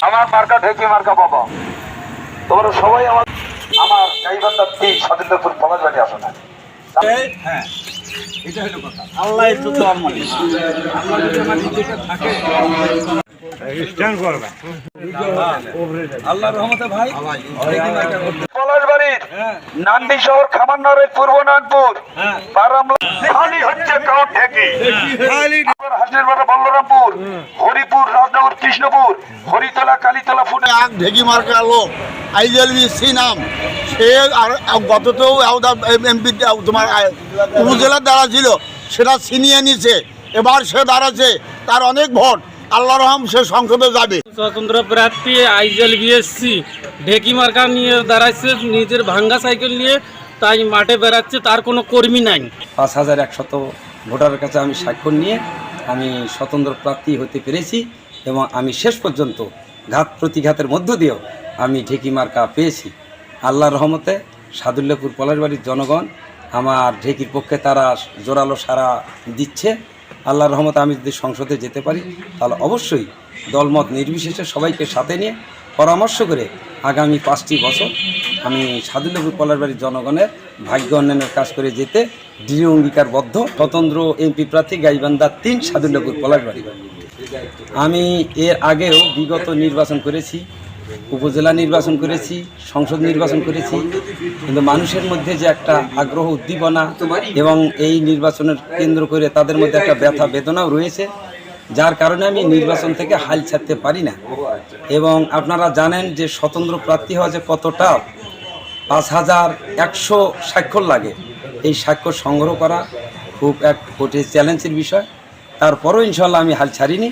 আমার মার্কা ঢেকি মার্কা বাবা, তোমরা সবাই আমার গাইবান্ধার স্বাধীনতাপুর পলাশবাড়ি আসো না। হ্যাঁ, এটা হলো কথা। আল্লাহ একটু দর মানে আল্লাহ যদি আমার নিজেকে থাকে আল্লাহর রহমতে ভাই পলাশবাড়ির নান্দি শহর খামারনগরের পূর্ব নাগপুর খালি হচ্ছে কাউন্ট ঢেকি, হাসিরপাড়া বল্লরামপুর, হরিপুর, রাজনগর, কৃষ্ণপুর, হরিতলা, কালীতলা ফুটে ঢেকি মার্কা লোক আইজেলবি সি নাম সে আর গততেও এমপি তোমার উপজেলার দ্বারা ছিল, সেটা ছিনিয়ে নিছে। এবার সে দাঁড়াচ্ছে, তার অনেক ভোট, আল্লাহ রহম সে সংসদে যাবে। স্বতন্ত্র প্রার্থী আইজেল বিএসসি ঢেকি মার্কা নিয়ে দাঁড়াচ্ছে, নিজের ভাঙ্গা সাইকেল নিয়ে, তাই মাঠে বেড়াচ্ছে, তার কোনো কর্মী নাই। 5100 ভোটারের কাছে আমি স্বাক্ষর নিয়ে আমি স্বতন্ত্র প্রার্থী হতে পেরেছি এবং আমি শেষ পর্যন্ত ঘাত প্রতিঘাতের মধ্য দিয়েও আমি ঢেকি মার্কা পেয়েছি। আল্লাহর রহমতে সাদুল্লাপুর পলাশবাড়ির জনগণ আমার ঢেকির পক্ষে তারা জোরালো সাড়া দিচ্ছে। আল্লাহর রহমতে আমি যদি সংসদে যেতে পারি তাহলে অবশ্যই দলমত নির্বিশেষে সবাইকে সাথে নিয়ে পরামর্শ করে আগামী 5টি বছর আমি সাদুল্লাপুর পলাশবাড়ির জনগণের ভাগ্য উন্নয়নের কাজ করে যেতে দৃঢ় অঙ্গীকারবদ্ধ। স্বতন্ত্র এমপি প্রার্থী গাইবান্ধা 3 সাদুল্লাপুর পলাশবাড়ি। আমি এর আগেও বিগত নির্বাচন করেছি, উপজেলা নির্বাচন করেছি, সংসদ নির্বাচন করেছি, কিন্তু মানুষের মধ্যে যে একটা আগ্রহ উদ্দীপনা এবং এই নির্বাচনের কেন্দ্র করে তাদের মধ্যে একটা ব্যথা বেদনাও রয়েছে, যার কারণে আমি নির্বাচন থেকে হাল ছাড়তে পারি না। এবং আপনারা জানেন যে স্বতন্ত্র প্রার্থী হওয়া যে কতটা 5100 স্বাক্ষর লাগে, এই স্বাক্ষর সংগ্রহ করা খুব এক কঠিন চ্যালেঞ্জের বিষয়। তারপরও ইনশাল্লাহ আমি হাল ছাড়িনি।